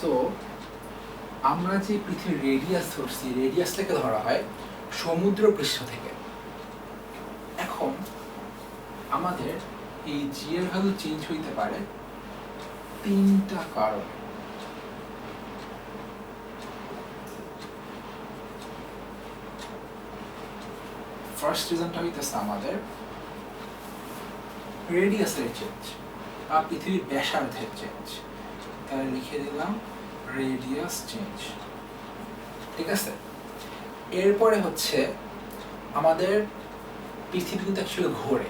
So আমরা যে পৃথিবীর রেডিয়াস ধরছি, রেডিয়াসটাকে ধরা হয় সমুদ্র পৃষ্ঠ থেকে। এখন আমাদের এই জি এর ভ্যালু চেঞ্জ হইতে পারে তিনটা কারণে। ফার্স্ট রিজনটা হইতেছে আমাদের রেডিয়াসের চেঞ্জ বা পৃথিবীর ব্যাসার্ধের চেঞ্জ। তাহলে লিখে দিলাম রেডিয়াস চেঞ্জ, ঠিক আছে। এরপরে হচ্ছে আমাদের পৃথিবী কিন্তু অ্যাকচুয়ালি ঘোরে।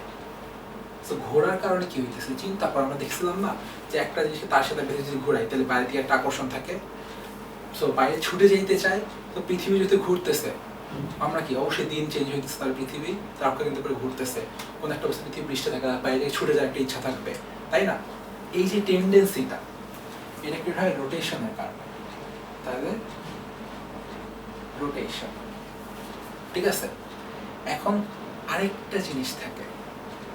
তো ঘোরার কারণে কি হইতেছে চিন্তা করে, আমরা দেখছিলাম না যে একটা জিনিসকে তার সাথে বেশি যদি ঘোরাই তাহলে বাইরে থেকে একটা আকর্ষণ থাকে, সো বাইরে ছুটে যেতে চায়। তো পৃথিবী যদি ঘুরতেছে, আমরা কি অবশ্যই দিন চেঞ্জ হইতেছে, তার পৃথিবী তার কেন্দ্র করে ঘুরতেছে, কোন একটা বস্তু পৃথিবী পৃষ্ঠে থাকা বাইরে থেকে ছুটে যাওয়ার একটা ইচ্ছা থাকবে, তাই না? এই যে টেন্ডেন্সিটা, এটা কি হয় রোটেশনের কারণে। তাহলে রোটেশন, ঠিক আছে। এখন আরেকটা জিনিস থাকে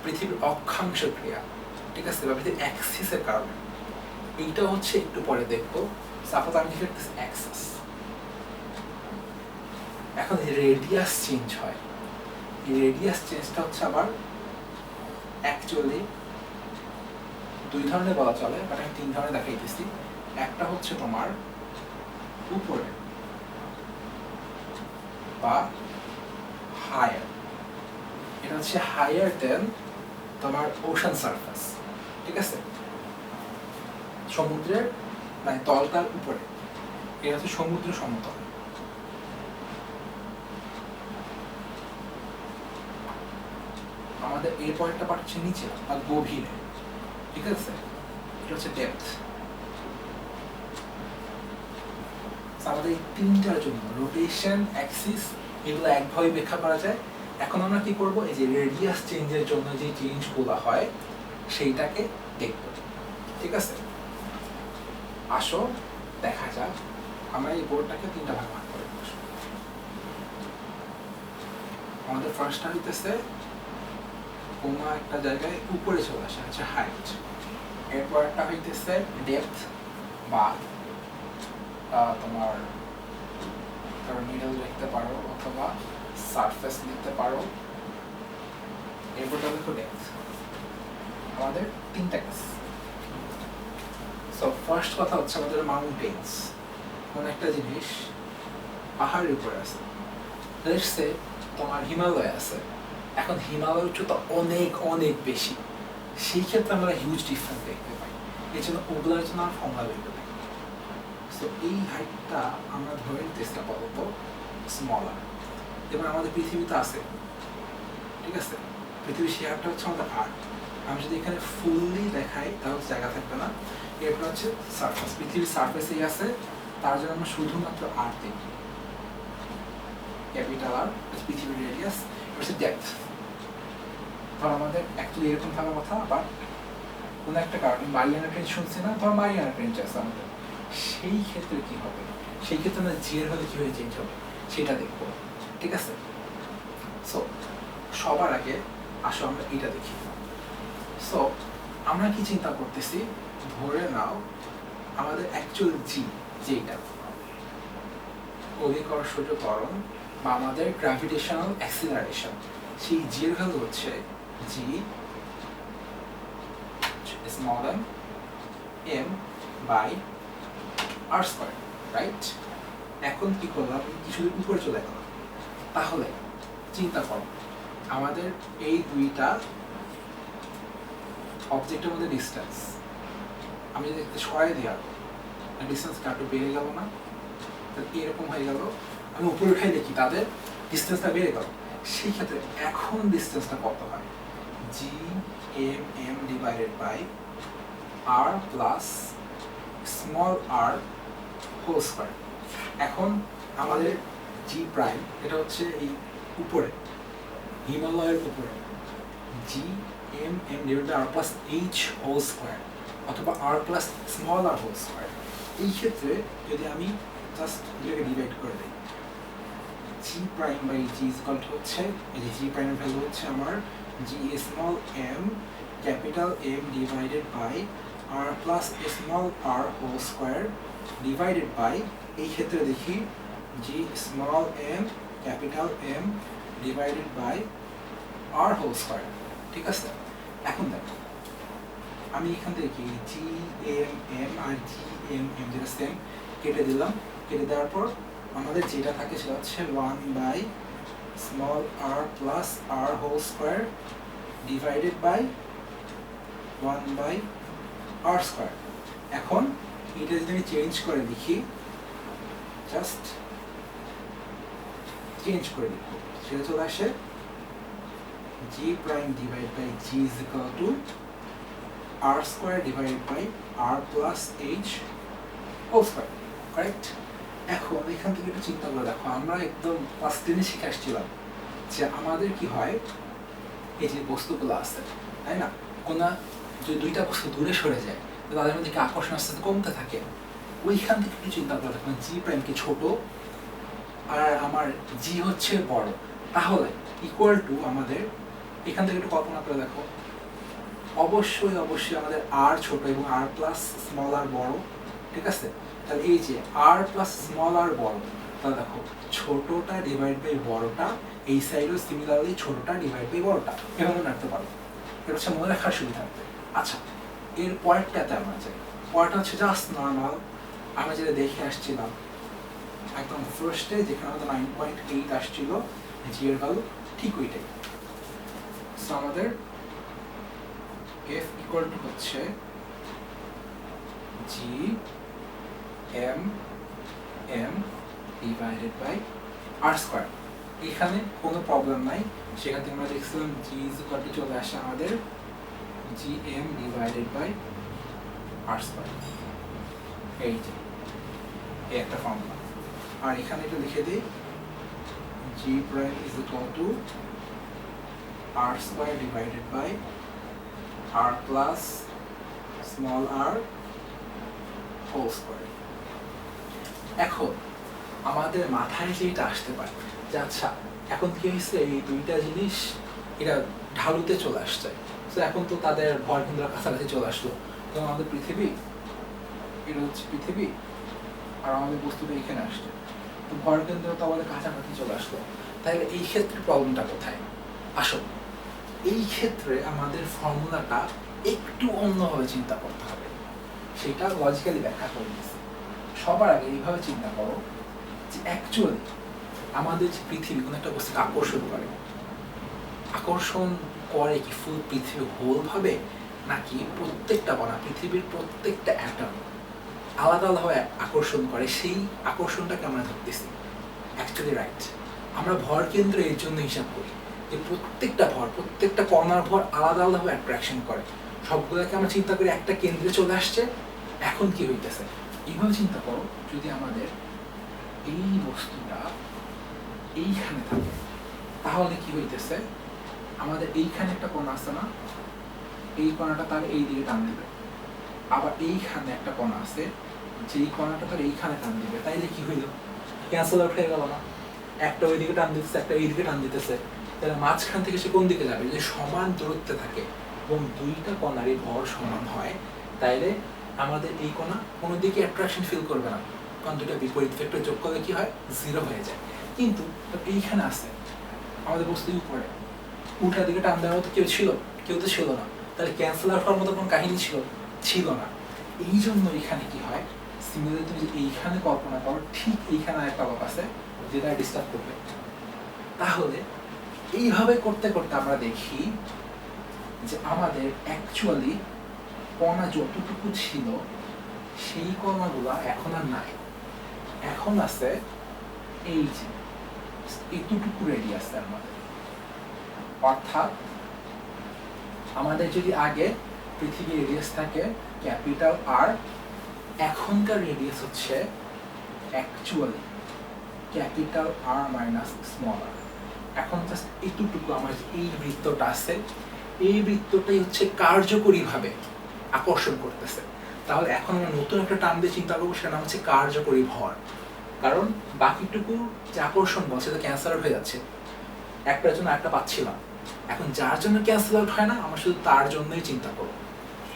পৃথিবীর অক্ষাংশ ক্রিয়া, ঠিক আছে, বা পৃথিবীর অ্যাক্সিসের কারণে। এইটা হচ্ছে একটু পরে দেখবো। সাপোজ আমি লিখতেছি অ্যাক্সিস। এখন রেডিয়াস চেঞ্জ হয়, এই রেডিয়াস চেঞ্জটা হচ্ছে আবার অ্যাকচুয়ালি দুই ধরনের বলা চলে, বাট আমি তিন ধরনের দেখাইতেছি। একটা হচ্ছে তোমার উপরে বা হায়ার, এটা হচ্ছে হায়ার দেন তোমার ওশান সারফেস, ঠিক আছে, সমুদ্রের মানে তলটার উপরে। এটা হচ্ছে সমুদ্র সমতল। আমাদের এর পরেরটা পার্ট হচ্ছে নিচে বা গভীরে, ঠিক আছে, এটা হচ্ছে ডেপথ। আমাদের এই তিনটার জন্য রোটেশন, অ্যাক্সিস, এগুলো একভাবে ব্যাখ্যা করা যায়। এখন আমরা কি করব, এই যে রেডিয়াস চেঞ্জের জন্য যে চেঞ্জগুলো হয় সেইটাকে দেখব, ঠিক আছে। আসো দেখা যাক, আমরা এই বোর্ডটাকে তিনটা ভাগ ভাগ করে দেব। আমাদের ফার্স্টটা হইতেছে কোনো একটা জায়গায় উপরে চলে আসা, হচ্ছে হাইট। এরপর একটা হইতেছে ডেপথ বা তোমার মিডল লিখতে পারো অথবা সারফেস লিখতে পারো। এরপরটা দেখো ডেপথ। আমাদের তিনটা কেস। সো ফার্স্ট কথা হচ্ছে আমাদের মাউন্টেন্স। কোন একটা জিনিস পাহাড়ের উপরে আছে, লেটস সে তোমার হিমালয় আছে। এখন হিমালয়ের উচ্চতা অনেক অনেক বেশি, সেই ক্ষেত্রে আমরা হিউজ ডিফারেন্স দেখতে পাই। এই জন্য ওগুলোর জন্য আমরা ফর্মুলা বের করি। সো এই হাইটটা আমরা ধরে নিতেছি আপাতত স্মলার। যেমন আমাদের পৃথিবীতে আছে, ঠিক আছে, পৃথিবীর শেয়ারটা হচ্ছে আমাদের আর্ট। আমি যদি এখানে ফুললি দেখাই তাহলে জায়গা থাকবে না। এরপর হচ্ছে সারফেস, পৃথিবীর সারফেসেই আছে, তার জন্য আমরা শুধুমাত্র আর্ট দেখি, ক্যাপিটাল আর পৃথিবীর রেডিয়াস হচ্ছে ডেপথ। ধর আমাদের অ্যাকচুয়ালি এরকম থাকার কথা, আবার কোনো একটা কারণে মারিয়ানা ট্রেঞ্চ শুনছি না, ধর মারিয়ানা ট্রেঞ্চ আছে আমাদের, সেই ক্ষেত্রে কি হবে, সেই ক্ষেত্রে আমরা জি এর হলে কীভাবে চেঞ্জ হবে সেটা দেখবো, ঠিক আছে। সো সবার আগে আসো আমরা এটা দেখি। সো আমরা কি চিন্তা করতেছি, ধরে নাও আমাদের অ্যাকচুয়াল জি যেটা অভিকর্ষজ ত্বরণ বা আমাদের গ্র্যাভিটেশনাল অ্যাক্সিলারেশন, সেই জি এর ভ্যালু হচ্ছে G small M by R square, right? এখন কি করলাম, কিছুদিন উপরে চলে গেলাম। তাহলে চিন্তা করো আমাদের এই দুইটা অবজেক্টের মধ্যে ডিস্টেন্স, আমি যদি সরাই দিই আর ডিস্টেন্সটা একটু বেড়ে গেল না, এরকম হয়ে গেল। আমি উপরে উঠাই দেখি তাদের ডিস্টেন্সটা বেড়ে গেল। সেই ক্ষেত্রে এখন ডিস্টেন্সটা কত হয়, G M M divided by R plus small R whole square. এখন আমাদের জি প্রাইম, এটা হচ্ছে এই উপরে হিমালয়ের উপরে, G M M divided by R plus H whole square অথবা R plus small R whole square. এই ক্ষেত্রে যদি আমি জাস্ট এটাকে ডিভাইড করে দিই, G prime by G equal to হচ্ছে, এই যে জি প্রাইমের ভ্যালু হচ্ছে আমার G small M capital M divided by R plus small R whole square divided by, এই ক্ষেত্রে দেখি G small M capital M divided by R whole square. ঠিক আছে, এখন দেখো আমি এখান থেকে কি জি এম এম আর জি এম এম যেটা সেম কেটে দিলাম, কেটে দেওয়ার পর আমাদের যেটা থাকে সেটা হচ্ছে 1 by small R plus R whole square divided by 1 by R square. এখন এটা যদি আমি চেঞ্জ করে লিখি, জাস্ট চেঞ্জ করে লিখব, সেটা চলে আসে G prime divide by G is equal to R square divided by R plus H whole square. Correct? এখন এখান থেকে একটু চিন্তা করে দেখো, আমরা একদম ক্লাস 10 শিখে আসছিলাম যে আমাদের কি হয়, এই যে বস্তুগুলো আছে তাই না, কোন যদি দুইটা বস্তু দূরে সরে যায় তো তাদের মধ্যে কি আকর্ষণ আস্তে আস্তে কমতে থাকে। ওইখান থেকে একটু চিন্তা করে দেখো, জি প্রাইম কি ছোট আর আমার জি হচ্ছে বড়, তাহলে ইকুয়াল টু আমাদের এখান থেকে একটু কল্পনা করে দেখো, অবশ্যই অবশ্যই আমাদের আর ছোট এবং আর প্লাস স্মল আর বড়। ঠিক আছে, তাহলে এই যে আর প্লাস স্মল আর বড়, তাহলে দেখো ছোটটা ডিভাইড বাই বড়টা, এই সাইডও সিমিলারলি ছোটটা ডিভাইড বাই বড়টা, এভাবে রাখতে পারো। এটা হচ্ছে মনে রাখার সুবিধা। আচ্ছা, এর পয়েন্টটাতে আমরা যাই। পয়েন্টটা হচ্ছে জাস্ট নর্মাল আমরা যেটা দেখে আসছিলাম একদম ফার্স্টে, যেখানে আমাদের 9.8 আসছিল জি এর ভ্যালু, ঠিক ওইটাই। সো আমাদের f ইকুয়াল টু হচ্ছে G M M divided by R square. এখানে কোনো প্রবলেম নাই, সেখান থেকে আমরা দেখছিলাম জি ইজ ইকুয়াল টু চলে আসে আমাদের G M divided by R square. এই যে এই একটা ফর্মুলা, আর এখানে একটু লিখে দিই G prime is equal to R square divided by R plus small R whole square. এখন আমাদের মাথায় যেটা আসতে পারে যে আচ্ছা এখন কি হয়েছে, এই দুইটা জিনিস এটা ঢালুতে চলে আসছে, তো এখন তো তাদের ভর কেন্দ্রের কাছাকাছি চলে আসলো। তো আমাদের পৃথিবী, এটা হচ্ছে পৃথিবী আর আমাদের বস্তুটা এখানে আসছে, তো ভর কেন্দ্র তো আমাদের কাছাকাছি চলে আসলো। তাহলে এই ক্ষেত্রে প্রবলেমটা কোথায়? আসো, এই ক্ষেত্রে আমাদের ফর্মুলাটা একটু অন্যভাবে চিন্তা করতে হবে, সেটা লজিক্যালি ব্যাখ্যা করে দিচ্ছি। সবার আগে এইভাবে চিন্তা করো যে অ্যাকচুয়ালি আমাদের যে পৃথিবী কোনো একটা বস্তুকে আকর্ষণ করে, আকর্ষণ করে কি ফুল পৃথিবী হোল ভাবে, নাকি প্রত্যেকটা কণা পৃথিবীর প্রত্যেকটা অ্যাটম আলাদা আলাদাভাবে আকর্ষণ করে, সেই আকর্ষণটাকে আমরা ধরতেছি। অ্যাকচুয়ালি রাইট, আমরা ভর কেন্দ্র এর জন্য হিসাব করি যে প্রত্যেকটা ভর, প্রত্যেকটা কণার ভর আলাদা আলাদাভাবে অ্যাট্রাকশন করে, সবগুলোকে আমরা চিন্তা করি একটা কেন্দ্রে চলে আসছে। এখন কি হইতেছে, এইভাবে চিন্তা করো, যদি আমাদের এই বস্তুটা এইখানে থাকে তাহলে কি হইতেছে, আমাদের এইখানে একটা কণা আছে না, এই কণাটা তার এই দিকে টান দিবে, আবার এইখানে একটা কণা আছে যেই কণাটা তার এইখানে টান দিবে, তাইলে কি হইল, ক্যান্সেল আউট হয়ে গেল না? একটা ওই দিকে টান দিতেছে, একটা এই দিকে টান দিতেছে, তাহলে মাঝখান থেকে সে কোন দিকে যাবে? যদি সমান দূরত্বে থাকে এবং দুইটা কণারই ভর সমান হয়, তাইলে আমাদের এই কণা কোনো দিকে অ্যাট্রাকশন ফিল করবে না, কারণ দুইটা বিপরীত ভেক্টর যোগ করলে কি হয়, জিরো হয়ে যায়। কিন্তু এইখানে আছে আমাদের বস্তু উপরে, উঠার দিকে টান দেওয়ার মতো কেউ ছিল? কেউ তো ছিল না, তাহলে ক্যান্সেল আউট হওয়ার মতো কোনো কাহিনী ছিল না। এই জন্য এখানে কি হয়, সিমিলারলি তুমি এইখানে কল্পনা করো, ঠিক এইখানে একটা লোক আছে যেটা ডিস্টার্ব করবে। তাহলে এইভাবে করতে করতে আমরা দেখি যে আমাদের অ্যাকচুয়ালি কণা যতটুকু ছিল সেই কণাগুলো এখন আর নাই, এখন আছে এই যে এতটুকু রেডিয়াস আমাদের। অর্থাৎ আমাদের যদি আগে পৃথিবীর রেডিয়াস থাকে ক্যাপিটাল আর, এখনকার রেডিয়াস হচ্ছে actually capital R minus small R. এখন জাস্ট এতটুকু আমার এই বৃত্তটা আছে, এই বৃত্তটাই হচ্ছে কার্যকরীভাবে আকর্ষণ করতেছে। তাহলে এখন আমরা নতুন একটা টার্ম দিয়ে চিন্তা করবো, সেটা নাম হচ্ছে কার্যকরী ভর। কারণ বাকিটুকু যে আকর্ষণ বল সেটা ক্যান্সেল আউট হয়ে যাচ্ছে, একটার জন্য একটা পাচ্ছিলাম। এখন যার জন্য ক্যান্সেল আউট হয় না, আমরা শুধু তার জন্যই চিন্তা করবো।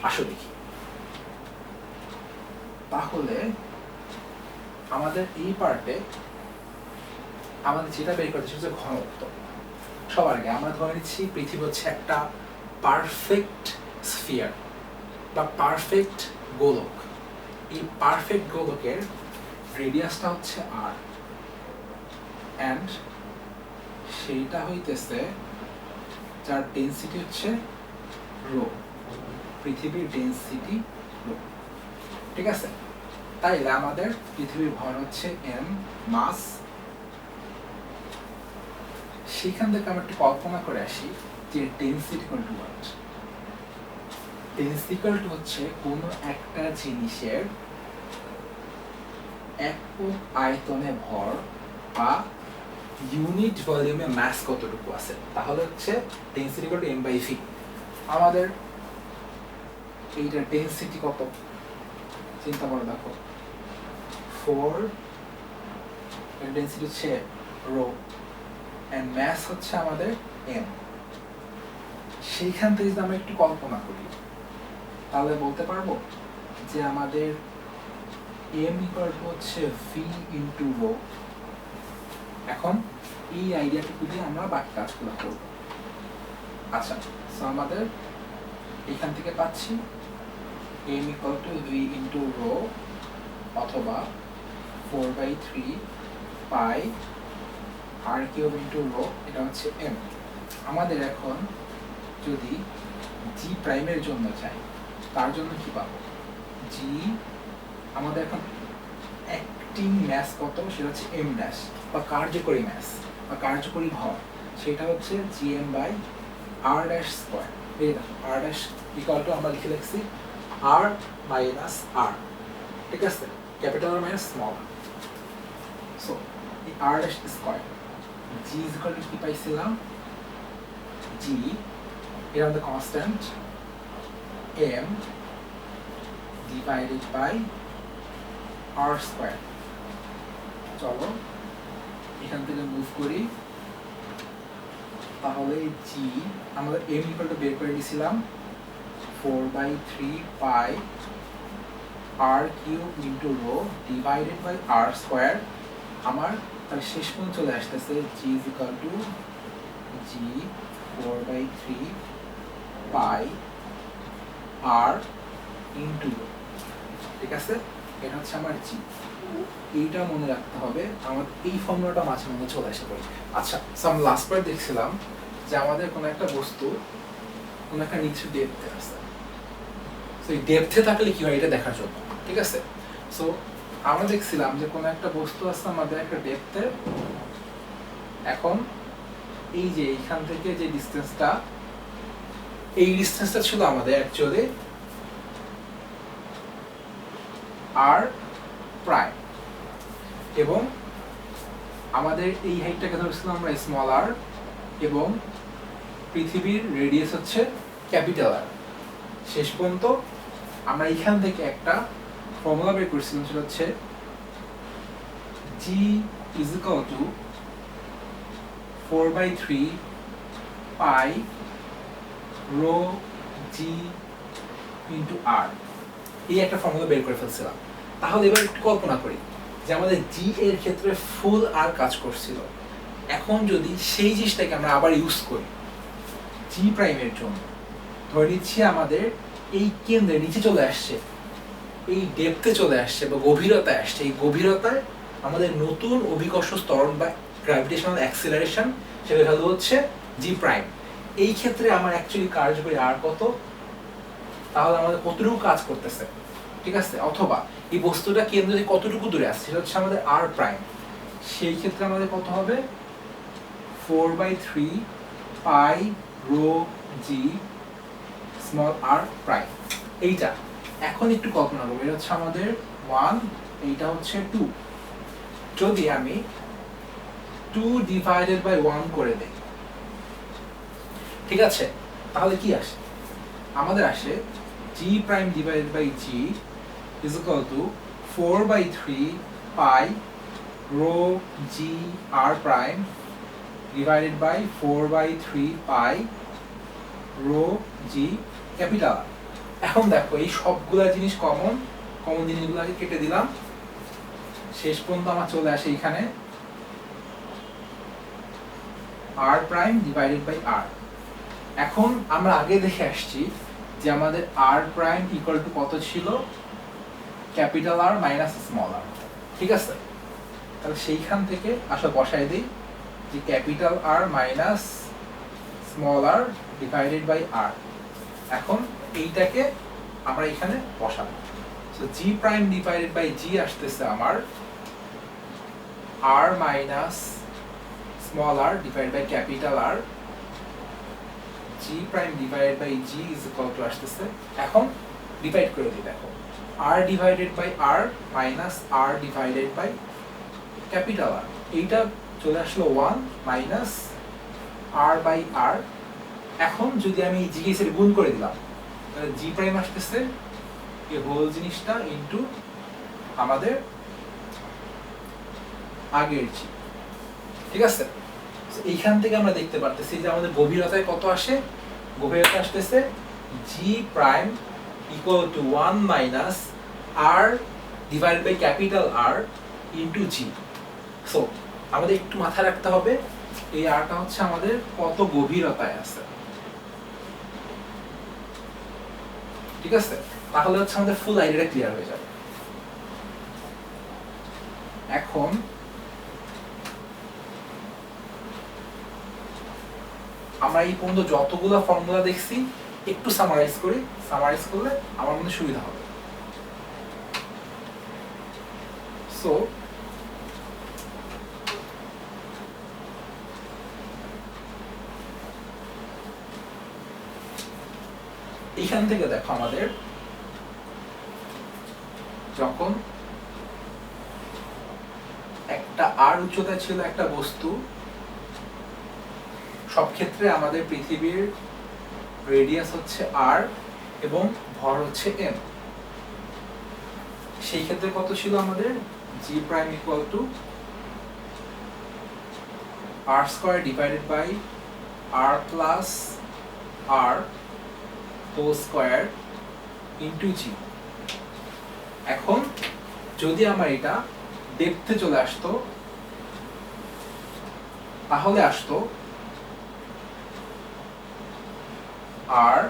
আসো দেখি, তাহলে আমাদের এই পার্টে আমাদের যেটা বের করতে হচ্ছে ঘনত্ব। সবার আগে আমরা ধরে নিচ্ছি পৃথিবী হচ্ছে একটা পারফেক্ট স্ফিয়ার বা পারফেক্ট গোলক। এই পারফেক্ট গোলকের রেডিয়াসটা হচ্ছে r অ্যান্ড সেইটা হইতেছে যার ডেনসিটি হচ্ছে রো, পৃথিবীর ডেনসিটি রো। ঠিক আছে, তাইলে আমাদের পৃথিবীর ভর হচ্ছে m, মাস। সেখান থেকে আমরা একটু কল্পনা করে আসি যে density equal to what. Density equal to হচ্ছে কোনো একটা জিনিসের একক আয়তনে ভর বা ইউনিট ভলিউমে মাস কতটুকু আছে, তাহলে হচ্ছে ডেনসিটি ইকুয়াল টু m/v। আমাদের এইটার ডেনসিটি কত চিন্তা করে দেখো, 4, এর ডেনসিটি হচ্ছে রো এন্ড মাস হচ্ছে আমাদের m। সেইখান থেকে যদি আমরা একটু কল্পনা করি তাহলে বলতে পারবো যে আমাদের m ইকুয়াল টু হচ্ছে v ইন্টু রো। এখন এই আইডিয়াটুকু দিয়ে আমরা বাকি কাজগুলো করব। আচ্ছা, সো আমাদের এখান থেকে পাচ্ছি m equal to v into rho অথবা 4/3 pi r cube into rho, এটা হচ্ছে m। আমাদের এখন যদি g প্রাইমের জন্য চাই তার জন্য কি পাবো, g আমাদের এখন অ্যাক্টিং ম্যাস কত সেটা হচ্ছে m ড্যাশ বা কার্যকরী ম্যাস বা কার্যকরী ভর, সেটা হচ্ছে gm/r ড্যাশ স্কয়ার। এই দেখো r ড্যাশ ইকুয়াল টু আমরা লিখে রাখছি r মাইনাস r। ঠিক আছে, capital R minus small. So এই r dash square g is equal to কি পাইছিলাম, g এর আমাদের constant m divided by r square. চলো এখান থেকে মুভ করি, তাহলে g আমাদের m ইকুয়াল টু বের করে দিয়েছিলাম 4/3 pi r cube into rho divided by r square. আমার তাহলে শেষ পর্যন্ত চলে আসতেছে g is equal to g 4/3 pi r into rho. ঠিক আছে, এটা হচ্ছে আমার g। এইটা মনে রাখতে হবে, আমার এই ফর্মুলাটা মাঝে মধ্যে চলে আসে পড়ে। আচ্ছা, সাম লাস্ট বার দেখছিলাম যে আমাদের কোনো একটা বস্তু কোনো একটা নিচে ডেপথে আছে, সো এই ডেপথে থাকলে কি হয় এটা দেখার জন্য। ঠিক আছে, সো আমরা দেখছিলাম যে কোনো একটা বস্তু আছে আমাদের একটা ডেপথে। এখন এই যে এইখান থেকে যে ডিসটেন্সটা, এই ডিসটেন্সটা ছিল আমাদের অ্যাকচুয়ালি r প্রাইম, এবং আমাদের এই হাইটটাকে ধরেছিলাম আমরা স্মল r, এবং পৃথিবীর রেডিয়াস হচ্ছে ক্যাপিটাল R। শেষ পর্যন্ত আমরা এখান থেকে একটা ফর্মুলা বের করেছিলাম, সেটা হচ্ছে g is equal to 4/3 pi rho g into r। এই একটা ফর্মুলা বের করে ফেলছিলাম। তাহলে এবার একটু কল্পনা করি যে আমাদের g এর ক্ষেত্রে ফুল r কাজ করছিল। এখন যদি সেই জিনিসটাকে আমরা আবার ইউজ করি g প্রাইমের জন্য, ধরে নিচ্ছি আমাদের এই কেন্দ্রে নিচে চলে আসছে, এই ডেপথে চলে আসছে বা গভীরতায় আসছে, এই গভীরতায় আমাদের নতুন অভিকর্ষ ত্বরণ বা গ্র্যাভিটেশনাল অ্যাক্সিলারেশন, সেটার ভ্যালু হচ্ছে g প্রাইম। এই ক্ষেত্রে আমার অ্যাকচুয়ালি কার্যকরী r কত, তাহলে আমাদের কতটুকু কাজ করতেছে। ঠিক আছে, অথবা এই বস্তুটা কেন্দ্র থেকে কতটুকু দূরে আসছে সেটা হচ্ছে আমাদের r প্রাইম। সেই ক্ষেত্রে আমাদের কত হবে, 4/3 pi rho g small r prime. এইটা এখন একটু কল্পনা করবো, এটা হচ্ছে আমাদের 1, এইটা হচ্ছে 2। যদি আমি 2 ডিভাইডেড বাই 1 করে দেই, ঠিক আছে, তাহলে কি আসে, আমাদের আসে g prime divided by g is equal to 4/3 pi rho g r prime divided by 4/3 pi rho g capital R। এখন দেখো এই সবগুলা জিনিস কমন জিনিসগুলোকে কেটে দিলাম, শেষ পর্যন্ত আমার চলে আসে এখানে r prime divided by r। এখন আমরা আগে দেখে আসছি যে আমাদের r প্রাইম ইকুয়াল টু কত ছিল, capital R minus small r, ঠিক আছে? তাহলে সেইখান থেকে আসলে বসাই দিই যে capital R minus small r divided by r। এখন এইটাকে আমরা এখানে বসাবো। So g prime divided by g আসতেছে আমার r minus small r divided by capital R, g prime divided by g is equal to আসতেছে, এখন ডিভাইড করে দিই, দেখো r divided by r minus r divided by capital R, এইটা চলে আসলো 1 মাইনাস r বাই r। এখন যদি আমি g কে এর গুণ করে দিলাম তাহলে g প্রাইম আসতেছে এই হোল জিনিসটা ইনটু আমাদের আগের g, ঠিক আছে? এইখান থেকে আমরা দেখতে পারতেছি যে আমাদের গভীরতায় কত আসে, গভীরতা আসতেছে g prime equal to 1 minus r divided by capital R into g। সো আমাদের একটু মাথায় রাখতে হবে এই rটা হচ্ছে আমাদের কত গভীরতায় আছে, ঠিক আছে? তাহলে হচ্ছে আমাদের ফুল আইডিয়াটা ক্লিয়ার হয়ে যাবে। এখন আমরা এই পর্যন্ত যতগুলো ফর্মুলা দেখছি একটু সামারাইজ করি, সামারাইজ করলে আমার মনে সুবিধা হবে। সো এইখান থেকে দেখো আমাদের যখন একটা r উচ্চতা ছিল একটা বস্তু, সব ক্ষেত্রে আমাদের পৃথিবীর রেডিয়াস হচ্ছে r এবং ভর হচ্ছে m। সেই ক্ষেত্রে কত ছিল আমাদের g prime equal to r square divided by r plus r whole square into g। এখন যদি আমার এটা ডেপথে চলে আসতো তাহলে আসতো r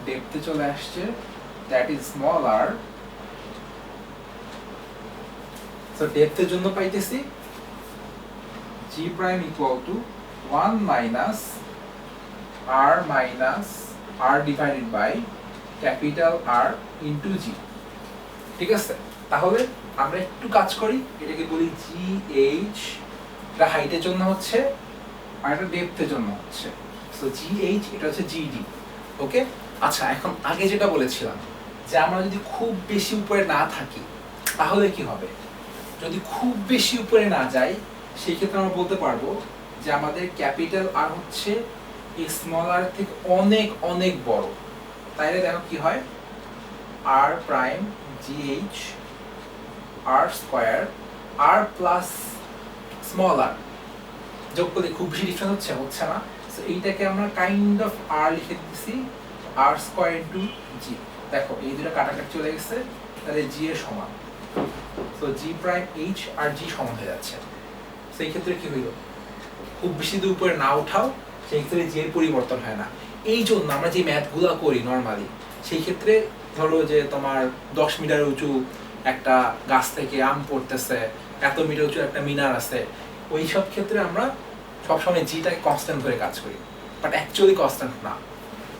ডেপথে চলে আসছে, that is small r। So ডেপথের জন্য পাইতেছি g prime equal to 1 minus r minus r divided by capital R into g, ঠিক আছে? তাহলে আমরা একটু কাজ করি, এটাকে বলি gh, এটা হাইটের জন্য হচ্ছে আর এটা ডেপথের জন্য হচ্ছে। সো gh এটা হচ্ছে gd, ওকে? আচ্ছা, এখন আগে যেটা বলেছিলাম যে আমরা যদি খুব বেশি উপরে না থাকি তাহলে কি হবে? যদি খুব বেশি উপরে না যাই সেই ক্ষেত্রে আমরা বলতে পারবো যে আমাদের ক্যাপিটাল R হচ্ছে এই স্মল r থেকে অনেক অনেক বড়। তাইলে দেখো কি হয়, r prime gh r square r plus small r যোগ করলে খুব বেশি ডিফারেন্স হচ্ছে না। সো এইটাকে আমরা কাইন্ড অফ r লিখে দিতেছি r স্কয়ার ইনটু g। দেখো এই দুটো কাটাকাটি চলে গেছে, তাহলে g এর সমান। সো g প্রাইম h আর g সমান হয়ে যাচ্ছে। সেই ক্ষেত্রে কি হইল, খুব বেশি দূর উপরে না উঠাও সেই ক্ষেত্রে g এর পরিবর্তন হয় না। এই জন্য আমরা যে ম্যাথগুলো করি নরমালি, সেই ক্ষেত্রে ধরো যে তোমার 10 মিটার উঁচু একটা গাছ থেকে আম পড়তেছে, এত মিটার উঁচু একটা মিনার আছে, ওই সব ক্ষেত্রে আমরা সবসময় জিটাকে কনস্ট্যান্ট ধরে কাজ করি, বাট অ্যাকচুয়ালি কনস্ট্যান্ট না।